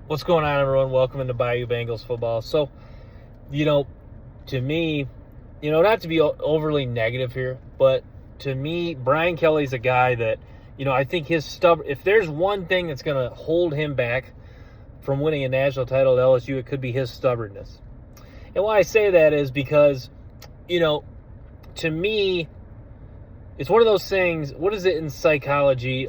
What's going on, everyone? Welcome into Bayou Bengals football. So, you know, to me, not to be overly negative here, but to me, Brian Kelly's a guy that, I think if there's one thing that's going to hold him back from winning a national title at LSU, it could be his stubbornness. And why I say that is because, to me, it's one of those things. What is it in psychology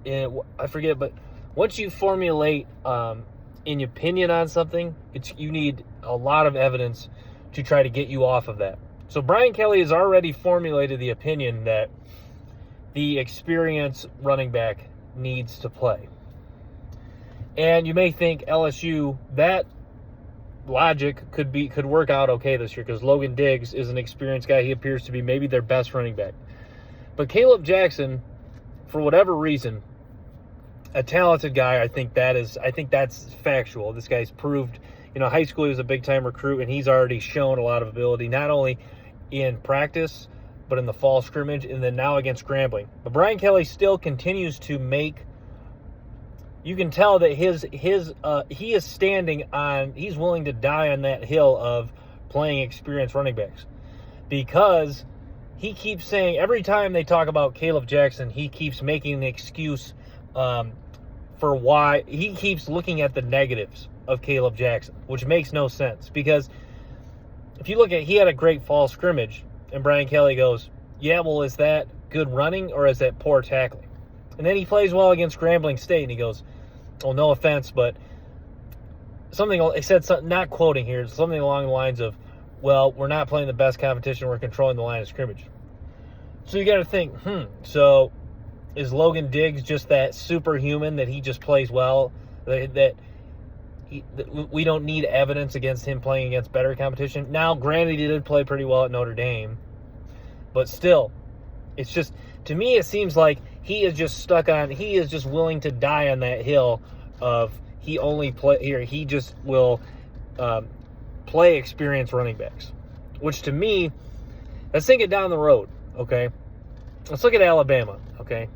I forget, but once you formulate an opinion on something, you need a lot of evidence to try to get you off of that. So Brian Kelly has already formulated the opinion that the experienced running back needs to play. And you may think LSU, that logic could work out okay this year because Logan Diggs is an experienced guy. He appears to be maybe their best running back. But Caleb Jackson, for whatever reason, a talented guy. I think that's factual. This guy's proved, high school he was a big-time recruit, and he's already shown a lot of ability, not only in practice, but in the fall scrimmage, and then now against Grambling. But Brian Kelly still continues to you can tell that he is standing on, he's willing to die on that hill of playing experienced running backs. Because he keeps saying, every time they talk about Caleb Jackson, he keeps making an excuse for why he keeps looking at the negatives of Caleb Jackson, which makes no sense. Because if you look at, he had a great fall scrimmage, and Brian Kelly goes, yeah, well, is that good running or is that poor tackling? And then he plays well against Grambling State, and he goes, well, no offense, but he said something, not quoting here, something along the lines of, well, we're not playing the best competition, we're controlling the line of scrimmage. So you got to think, so is Logan Diggs just that superhuman that he just plays well, that we don't need evidence against him playing against better competition? Now, granted, he did play pretty well at Notre Dame, but still, it's just, to me, it seems like he is just willing to die on that hill of he just will play experienced running backs, which to me, let's think it down the road, okay? Let's look at Alabama, okay?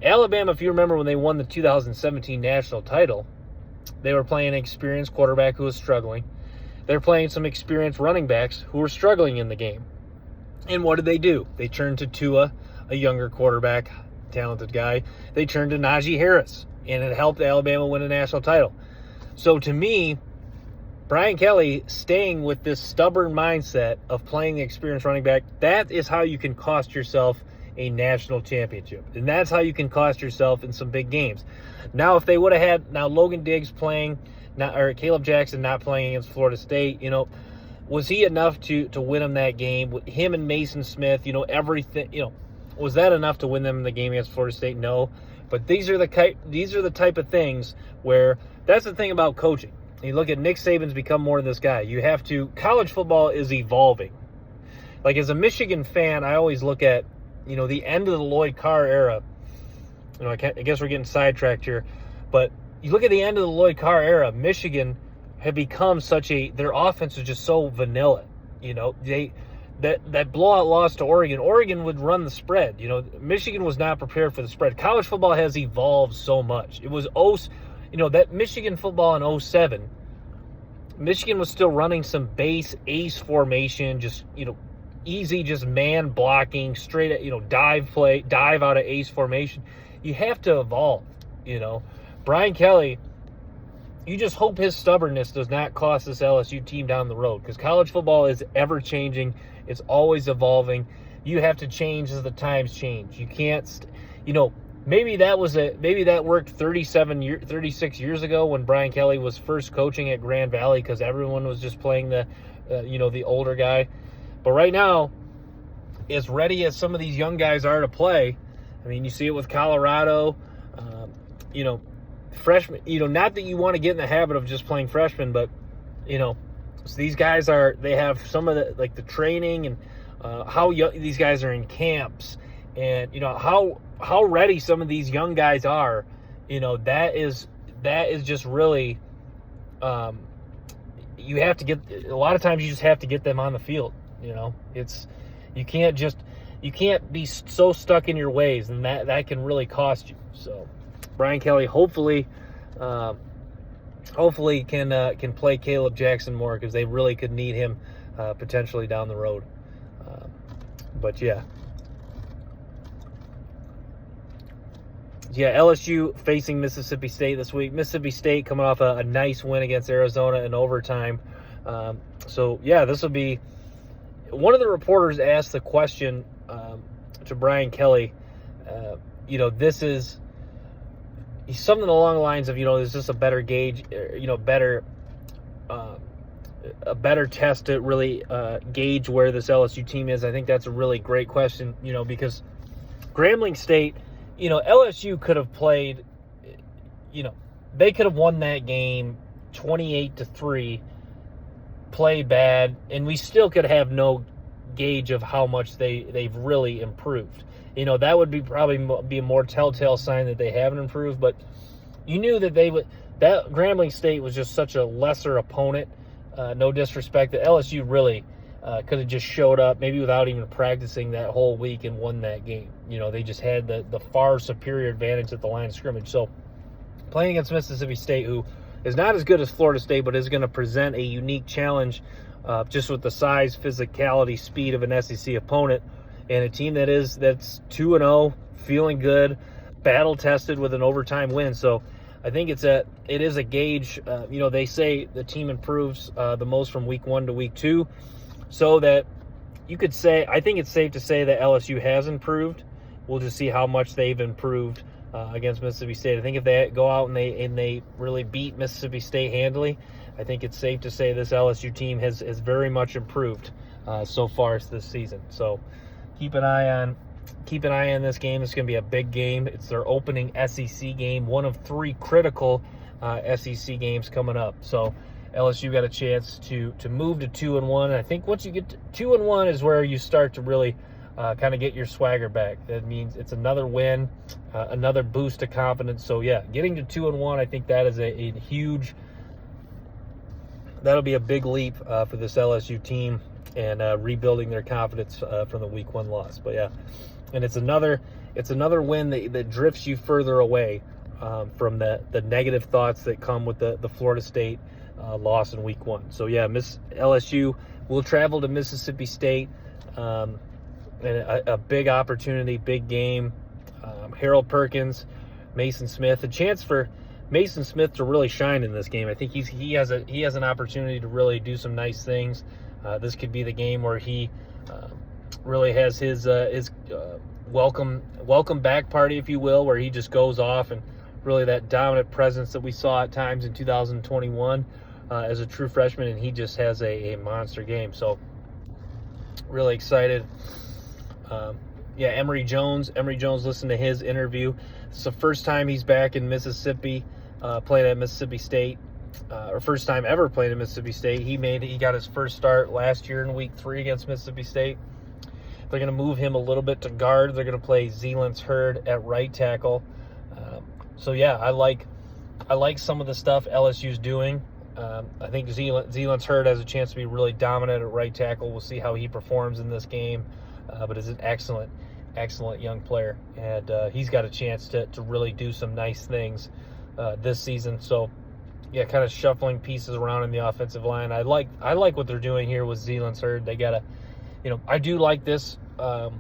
Alabama, if you remember when they won the 2017 national title, they were playing an experienced quarterback who was struggling. They were playing some experienced running backs who were struggling in the game. And what did they do? They turned to Tua, a younger quarterback, talented guy. They turned to Najee Harris, and it helped Alabama win a national title. So to me, Brian Kelly staying with this stubborn mindset of playing the experienced running back, that is how you can cost yourself a national championship. And that's how you can cost yourself in some big games. Now, if they would have had Logan Diggs playing, or Caleb Jackson not playing against Florida State, was he enough to win them that game? With him and Mason Smith, everything, was that enough to win them the game against Florida State? No. But these are the type of things where, that's the thing about coaching. You look at Nick Saban's become more of this guy. College football is evolving. Like, as a Michigan fan, I always look at, the end of the Lloyd Carr era. I guess we're getting sidetracked here. But you look at the end of the Lloyd Carr era, Michigan had become their offense was just so vanilla. That blowout loss to Oregon would run the spread. Michigan was not prepared for the spread. College football has evolved so much. It was, that Michigan football in 2007, Michigan was still running some base ace formation, just, easy, just man blocking, straight at, dive out of ace formation. You have to evolve, Brian Kelly, you just hope his stubbornness does not cost this LSU team down the road, because college football is ever changing. It's always evolving. You have to change as the times change. You can't, maybe that worked 36 years ago when Brian Kelly was first coaching at Grand Valley, because everyone was just playing the older guy. But right now, as ready as some of these young guys are to play, I mean, you see it with Colorado, freshmen, not that you want to get in the habit of just playing freshmen, but, so these guys they have some of the training and how young these guys are in camps, and, how ready some of these young guys are, that is just really, you have to get, a lot of times you just have to get them on the field. You can't be so stuck in your ways, and that can really cost you. So Brian Kelly, hopefully, hopefully can play Caleb Jackson more, because they really could need him potentially down the road. But yeah, LSU facing Mississippi State this week. Mississippi State coming off a nice win against Arizona in overtime. So yeah, this will be. One of the reporters asked the question to Brian Kelly. This is something along the lines of, is this a better gauge, a better test to really gauge where this LSU team is? I think that's a really great question, because Grambling State, LSU could have played, they could have won that game 28-3, play bad, and we still could have no gauge of how much they've really improved. That would probably be a more telltale sign that they haven't improved. But you knew that that Grambling State was just such a lesser opponent. No disrespect, that LSU really could have just showed up, maybe without even practicing that whole week, and won that game. They just had the far superior advantage at the line of scrimmage. So playing against Mississippi State, who is not as good as Florida State, but is going to present a unique challenge just with the size, physicality, speed of an SEC opponent, and a team that's 2-0, feeling good, battle-tested with an overtime win. So I think it is a gauge. They say the team improves the most from week 1 to week 2, so that you could say, I think it's safe to say that LSU has improved. We'll just see how much they've improved against Mississippi State. I think if they go out and they really beat Mississippi State handily, I think it's safe to say this LSU team has very much improved so far this season. So keep an eye on this game. It's going to be a big game. It's their opening SEC game, one of 3 critical SEC games coming up. So LSU got a chance to move to 2-1. And I think once you get to 2-1 is where you start to really kind of get your swagger back. That means it's another win, another boost of confidence. So yeah, getting to 2-1, I think that is a huge. That'll be a big leap for this LSU team, and rebuilding their confidence from the week 1 loss. But yeah, and it's another win that drifts you further away from the negative thoughts that come with the Florida State loss in week 1. So yeah, LSU will travel to Mississippi State. And a big opportunity, big game. Harold Perkins, Mason Smith, a chance for Mason Smith to really shine in this game. I think he has an opportunity to really do some nice things. This could be the game where he really has his welcome back party, if you will, where he just goes off, and really that dominant presence that we saw at times in 2021 as a true freshman, and he just has a monster game. So really excited. Emory Jones, listened to his interview. It's the first time he's back in Mississippi, playing at Mississippi State, or first time ever playing at Mississippi State. He got his first start last year in week 3 against Mississippi State. They're going to move him a little bit to guard. They're going to play Zeelands Hurd at right tackle. So yeah, I like some of the stuff LSU's doing. I think Zeelands Hurd has a chance to be really dominant at right tackle. We'll see how he performs in this game. But is an excellent young player, and he's got a chance to really do some nice things this season. So yeah, kind of shuffling pieces around in the offensive line. I like what they're doing here with Zeelands Hurd. They got I do like this. That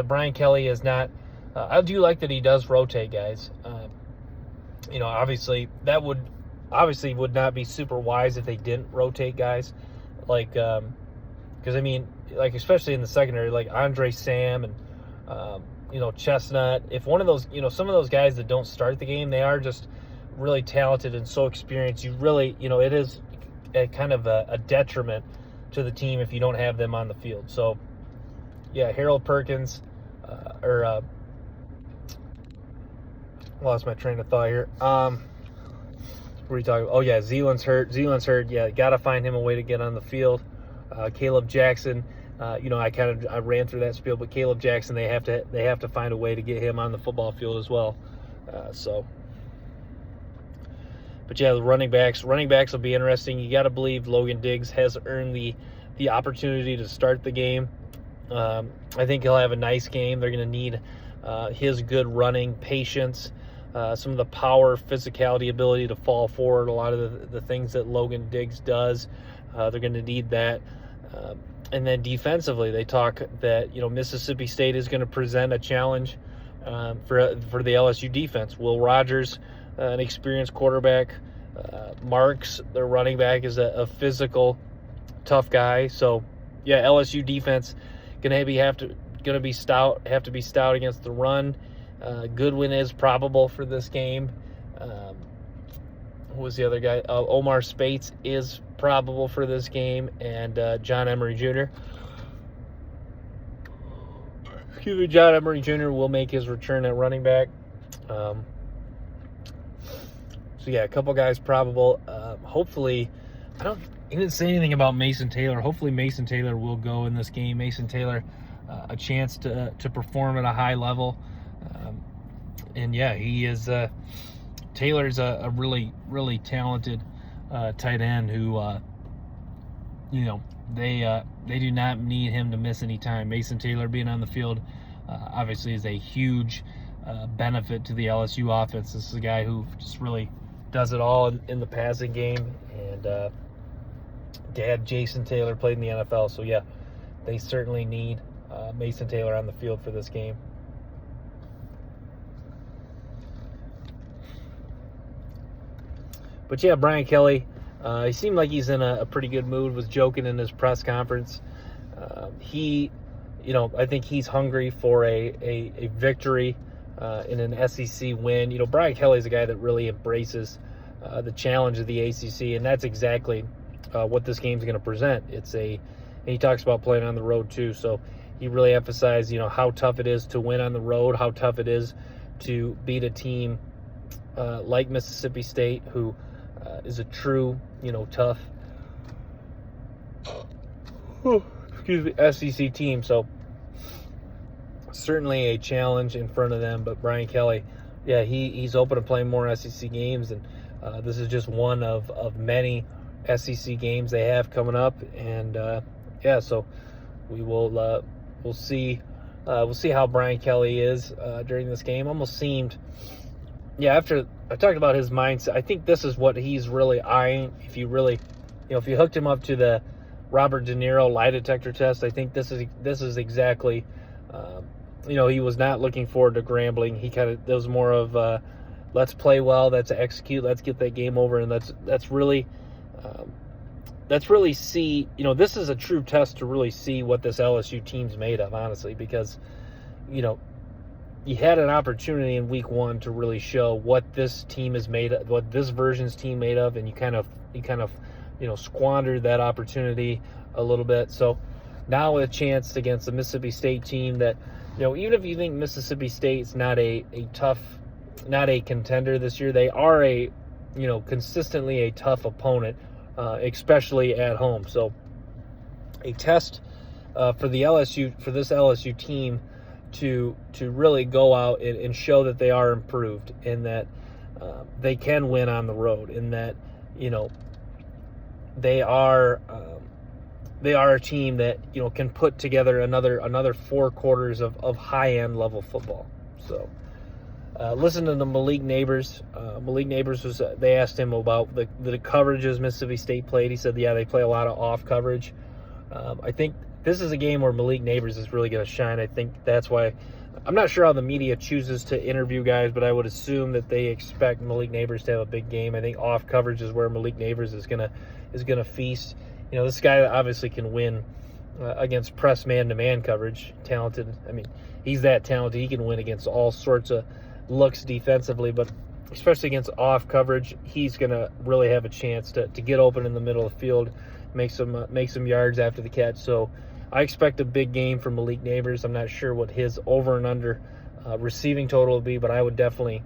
Brian Kelly is not. I do like that he does rotate guys. Obviously that would not be super wise if they didn't rotate guys, because especially in the secondary, like Andre Sam and Chestnut. If one of those, some of those guys that don't start the game, they are just really talented and so experienced. You really, it is a kind of a detriment to the team if you don't have them on the field. So yeah, Harold Perkins, lost my train of thought here. What are you talking about? Oh yeah, Zeelands Hurd. Yeah, got to find him a way to get on the field. Caleb Jackson, I ran through that spiel, but Caleb Jackson, they have to find a way to get him on the football field as well. But yeah, the running backs will be interesting. You got to believe Logan Diggs has earned the opportunity to start the game. I think he'll have a nice game. They're going to need his good running, patience, some of the power, physicality, ability to fall forward, a lot of the things that Logan Diggs does. They're going to need that. And then defensively, they talk that, Mississippi State is going to present a challenge for the LSU defense. Will Rogers, an experienced quarterback, Marks, their running back, is a physical, tough guy. So, yeah, LSU defense have to be stout against the run. Goodwin is probable for this game. Who was the other guy? Omar Spates is probable for this game, and John Emery Jr. John Emery Jr. will make his return at running back. So yeah, a couple guys probable. Hopefully, he didn't say anything about Mason Taylor. Hopefully Mason Taylor will go in this game. Mason Taylor, a chance to perform at a high level. And yeah, he is. Taylor's a really, really talented tight end who, they do not need him to miss any time. Mason Taylor being on the field, obviously, is a huge benefit to the LSU offense. This is a guy who just really does it all in the passing game. And dad, Jason Taylor, played in the NFL. So, yeah, they certainly need Mason Taylor on the field for this game. But yeah, Brian Kelly, he seemed like he's in a pretty good mood, was joking in his press conference. I think he's hungry for a victory in an SEC win. Brian Kelly's a guy that really embraces the challenge of the ACC, and that's exactly what this game's going to present. And he talks about playing on the road too, so he really emphasized, how tough it is to win on the road, how tough it is to beat a team like Mississippi State, who is a true, tough SEC team. So certainly a challenge in front of them. But Brian Kelly, yeah, he's open to playing more SEC games, and this is just one of many SEC games they have coming up. And so we'll see how Brian Kelly is during this game. Almost seemed. Yeah, after I talked about his mindset, I think this is what he's really eyeing. If you hooked him up to the Robert De Niro lie detector test, I think this is exactly, he was not looking forward to grambling. There was more of, let's play well, let's execute, let's get that game over, and that's really see, this is a true test to really see what this LSU team's made of, honestly, because, you had an opportunity in week 1 to really show what this team is made of, what this version's team made of, and you kind of squandered that opportunity a little bit. So now a chance against the Mississippi State team that, even if you think Mississippi State's not a contender this year, they are consistently a tough opponent, especially at home. So a test for this LSU team to really go out and show that they are improved, and that they can win on the road, and that they are a team that can put together another 4 quarters of high-end level football. So listen to the Malik Neighbors. Malik Neighbors they asked him about the coverages Mississippi State played. He said, yeah, they play a lot of off coverage. I think this is a game where Malik Neighbors is really going to shine. I think that's why. I'm not sure how the media chooses to interview guys, but I would assume that they expect Malik Neighbors to have a big game. I think off coverage is where Malik Neighbors is gonna feast. This guy obviously can win against press man-to-man coverage. Talented. I mean, he's that talented. He can win against all sorts of looks defensively, but especially against off coverage, he's gonna really have a chance to get open in the middle of the field, make some yards after the catch. So I expect a big game from Malik Neighbors. I'm not sure what his over and under receiving total will be, but I would definitely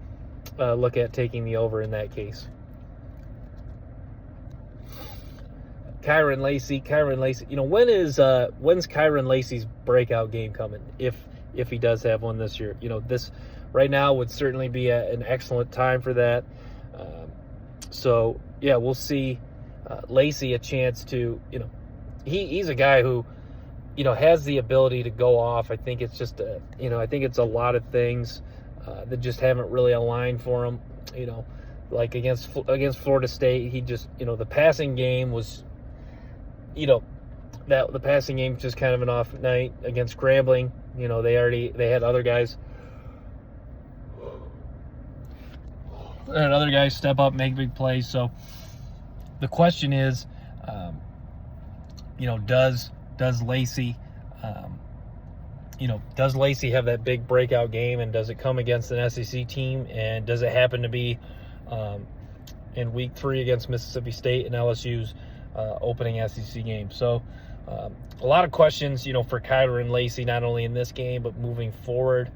look at taking the over in that case. Kyren Lacy. When's Kyren Lacy's breakout game coming? If he does have one this year, this right now would certainly be an excellent time for that. So yeah, we'll see Lacy a chance to, he's a guy who, has the ability to go off. I think it's just, I think it's a lot of things. that just haven't really aligned for him. You know, like against Florida State, he just, you know, the passing game was, you know, that the passing game was just kind of an off night. Against Grambling, you know, they had other guys. And other guys step up, make big plays. So the question is, you know, does Lacey, does Lacey have that big breakout game, and does it come against an SEC team, and does it happen to be in week 3 against Mississippi State and LSU's opening SEC game? So a lot of questions, you know, for Kyler and Lacey, not only in this game but moving forward.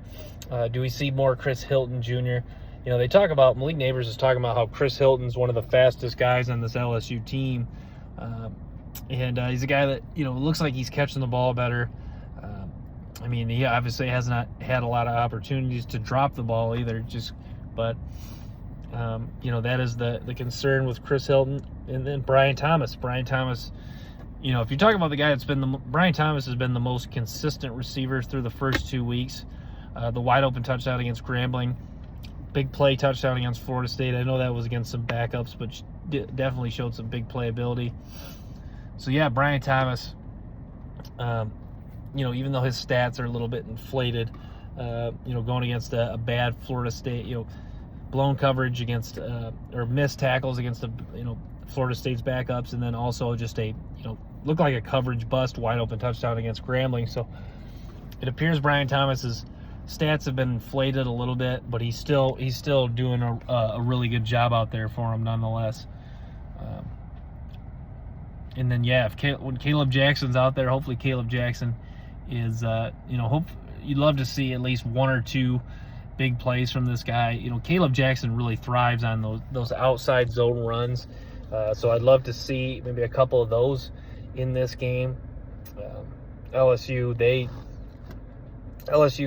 Do we see more Chris Hilton Jr.? You know, they talk about, Malik Neighbors is talking about how Chris Hilton's one of the fastest guys on this LSU team. And he's a guy that, you know, looks like he's catching the ball better. I mean, he obviously has not had a lot of opportunities to drop the ball either, but you know, that is the concern with Chris Hilton. And then Brian Thomas. Brian Thomas, you know, if you talk about the guy that's Brian Thomas has been the most consistent receiver through the first 2 weeks. The wide open touchdown against Grambling, big play touchdown against Florida State. I know that was against some backups, but definitely showed some big playability. So yeah, Brian Thomas, you know, even though his stats are a little bit inflated, you know, going against a bad Florida State, you know, blown coverage against, or missed tackles against, you know, Florida State's backups, and then also just a, you know, looked like a coverage bust wide open touchdown against Grambling. So it appears Brian Thomas's stats have been inflated a little bit, but he's still doing a really good job out there for him nonetheless. And then yeah, when Caleb Jackson's out there, hopefully Caleb Jackson is, you know, you'd love to see at least 1 or 2 big plays from this guy. You know, Caleb Jackson really thrives on those outside zone runs, so I'd love to see maybe a couple of those in this game. LSU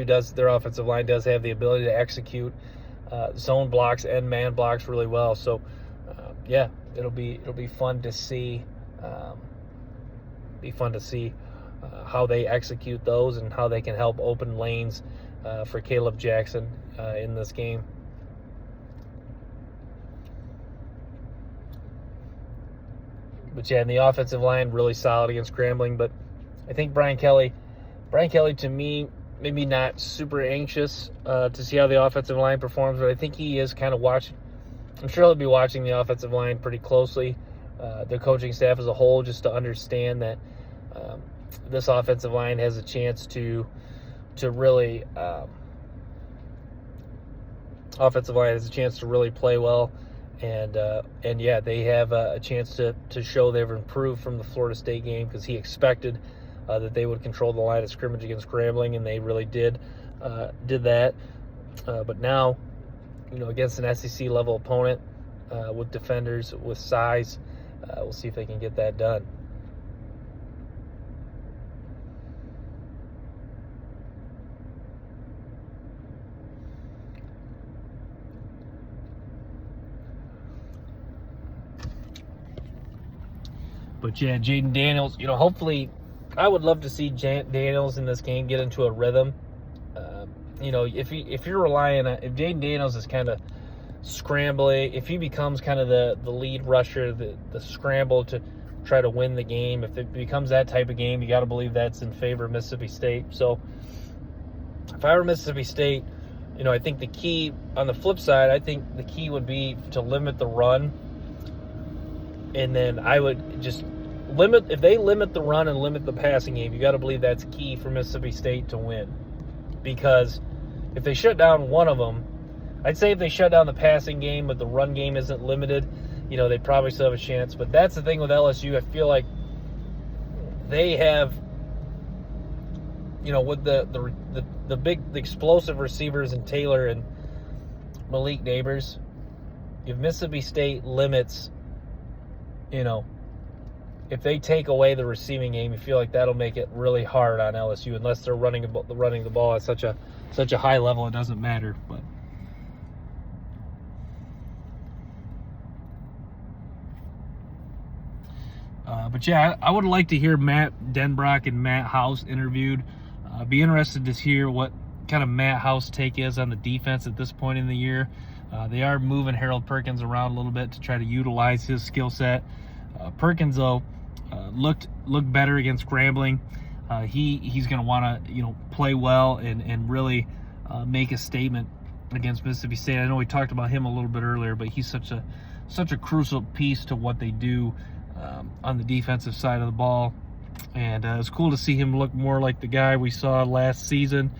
does, their offensive line does have the ability to execute zone blocks and man blocks really well. So yeah, it'll be fun to see. How they execute those and how they can help open lanes for Caleb Jackson in this game. But yeah, and the offensive line really solid against Grambling. But I think Brian Kelly to me, maybe not super anxious to see how the offensive line performs, but I think he is kind of watching. I'm sure he'll be watching the offensive line pretty closely, the coaching staff as a whole, just to understand that this offensive line has a chance to really play well, and yeah, they have a chance to show they've improved from the Florida State game, because he expected that they would control the line of scrimmage against Grambling, and they really did that. But now, you know, against an SEC level opponent with defenders with size, we'll see if they can get that done. But yeah, Jaden Daniels, you know, hopefully, I would love to see Daniels in this game get into a rhythm. You know, if you're relying on, if Jaden Daniels is kind of scrambling, if he becomes kind of the lead rusher, the scramble to try to win the game, if it becomes that type of game, you got to believe that's in favor of Mississippi State. So if I were Mississippi State, you know, I think the key, on the flip side, I think the key would be to limit the run. And then I would just if they limit the run and limit the passing game, you got to believe that's key for Mississippi State to win. Because if they shut down one of them, I'd say if they shut down the passing game but the run game isn't limited, you know, they probably still have a chance. But that's the thing with LSU. I feel like they have, you know, with the big explosive receivers in Taylor and Malik Neighbors, if Mississippi State limits, you know, if they take away the receiving game, you feel like that'll make it really hard on LSU, unless they're running the ball at such a high level. It doesn't matter. But yeah, I would like to hear Matt Denbrock and Matt House interviewed. Be interested to hear what kind of Matt House take is on the defense at this point in the year. They are moving Harold Perkins around a little bit to try to utilize his skill set. Perkins, though, looked better against Grambling. He's going to want to play well and really make a statement against Mississippi State. I know we talked about him a little bit earlier, but he's such a crucial piece to what they do on the defensive side of the ball. And it's cool to see him look more like the guy we saw last season.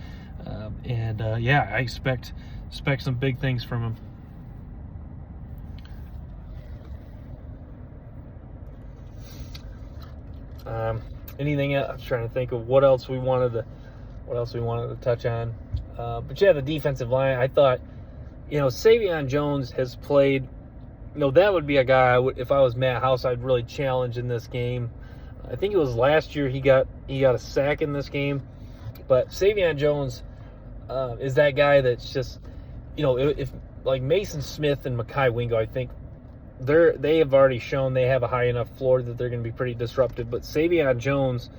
Yeah, I expect some big things from him. Anything else? I'm trying to think of what else we wanted to touch on. But yeah, the defensive line. I thought, Savion Jones has played. That would be a guy if I was Matt House, I'd really challenge in this game. I think it was last year he got a sack in this game. But Savion Jones is that guy that's just, if like Mason Smith and Mekhi Wingo, I think they have already shown they have a high enough floor that they're going to be pretty disruptive. But Savion Jones,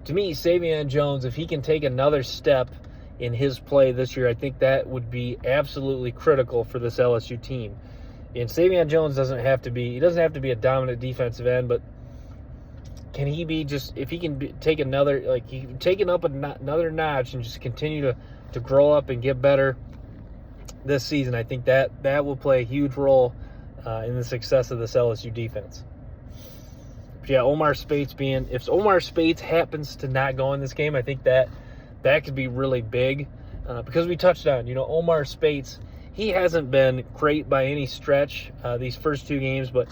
to me, if he can take another step in his play this year, I think that would be absolutely critical for this LSU team. And Savion Jones doesn't have to be a dominant defensive end, but can he be if he can take another, he can take it up another notch and just continue to grow up and get better this season, I think that will play a huge role in the success of this LSU defense. But yeah, if Omar Speights happens to not go in this game, I think that could be really big because we touched on, Omar Speights, he hasn't been great by any stretch these first two games, but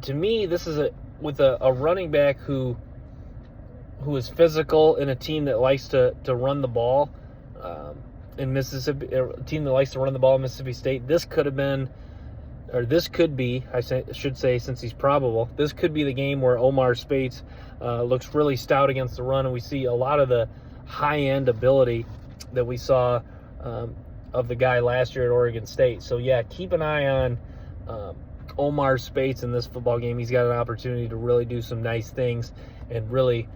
to me, this is with a running back who is physical in a team that likes to run the ball in Mississippi, a team that likes to run the ball in Mississippi State. This could be, I should say, since he's probable, this could be the game where Omar Speights looks really stout against the run, and we see a lot of the high-end ability that we saw of the guy last year at Oregon State. So, yeah, keep an eye on Omar Speights in this football game. He's got an opportunity to really do some nice things and really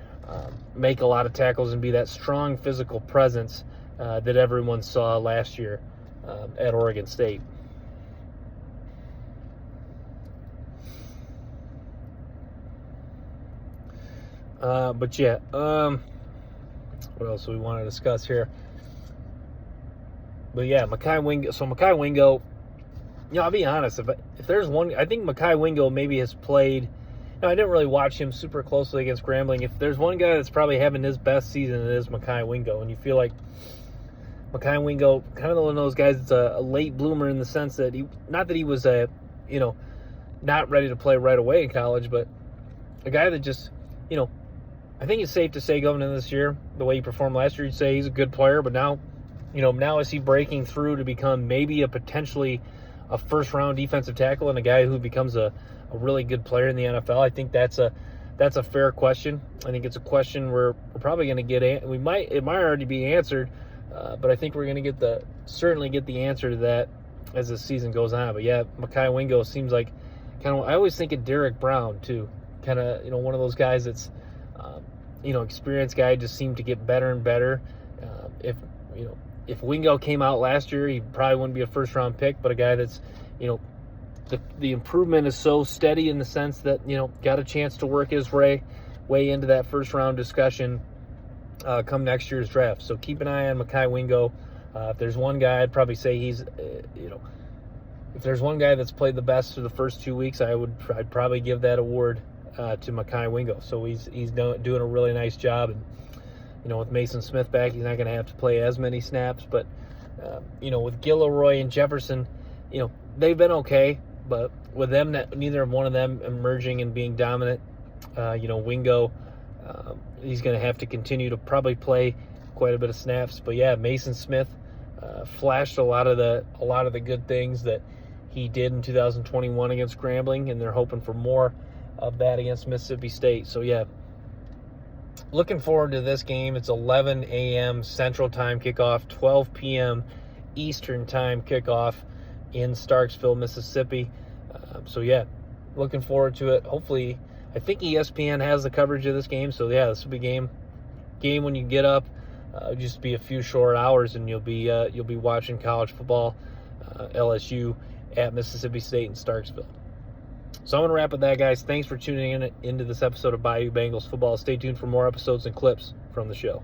make a lot of tackles and be that strong physical presence that everyone saw last year at Oregon State. But yeah, what else do we want to discuss here? But yeah, Mekhi Wingo. So Mekhi Wingo, I'll be honest. If there's one, I think Mekhi Wingo maybe has played. I didn't really watch him super closely against Grambling. If there's one guy that's probably having his best season, it is Mekhi Wingo. And you feel like Mekhi Wingo, kind of one of those guys that's a late bloomer in the sense that not that he was not ready to play right away in college, but a guy that just, I think it's safe to say going into this year, the way he performed last year, you'd say he's a good player, but now is he breaking through to become maybe potentially a first-round defensive tackle and a guy who becomes a really good player in the NFL? I think that's a fair question. I think it's a question we're probably going to get. It might already be answered, but I think we're going to certainly get the answer to that as the season goes on. But yeah, Mekhi Wingo seems like I always think of Derek Brown too, kind of one of those guys that's experienced guy, just seemed to get better and better. If Wingo came out last year, he probably wouldn't be a first-round pick, but a guy that's, the improvement is so steady in the sense that, got a chance to work his way into that first-round discussion come next year's draft. So keep an eye on Mekhi Wingo. If there's one guy, I'd probably say he's, if there's one guy that's played the best for the first 2 weeks, I'd probably give that award to Mekhi Wingo. So he's doing a really nice job, and with Mason Smith back, he's not going to have to play as many snaps. But with Gilroy and Jefferson, they've been okay, but with them, neither one of them emerging and being dominant, Wingo, he's going to have to continue to probably play quite a bit of snaps. But yeah, Mason Smith flashed a lot of the good things that he did in 2021 against Grambling, and they're hoping for more of that against Mississippi State. So yeah, looking forward to this game. It's 11 a.m. Central Time kickoff, 12 p.m. Eastern Time kickoff in Starksville, Mississippi. So yeah, looking forward to it. Hopefully, I think ESPN has the coverage of this game. So yeah, this will be game when you get up Just be a few short hours, and you'll be watching college football, LSU at Mississippi State in Starksville. So I'm going to wrap with that, guys. Thanks for tuning into this episode of Bayou Bengals Football. Stay tuned for more episodes and clips from the show.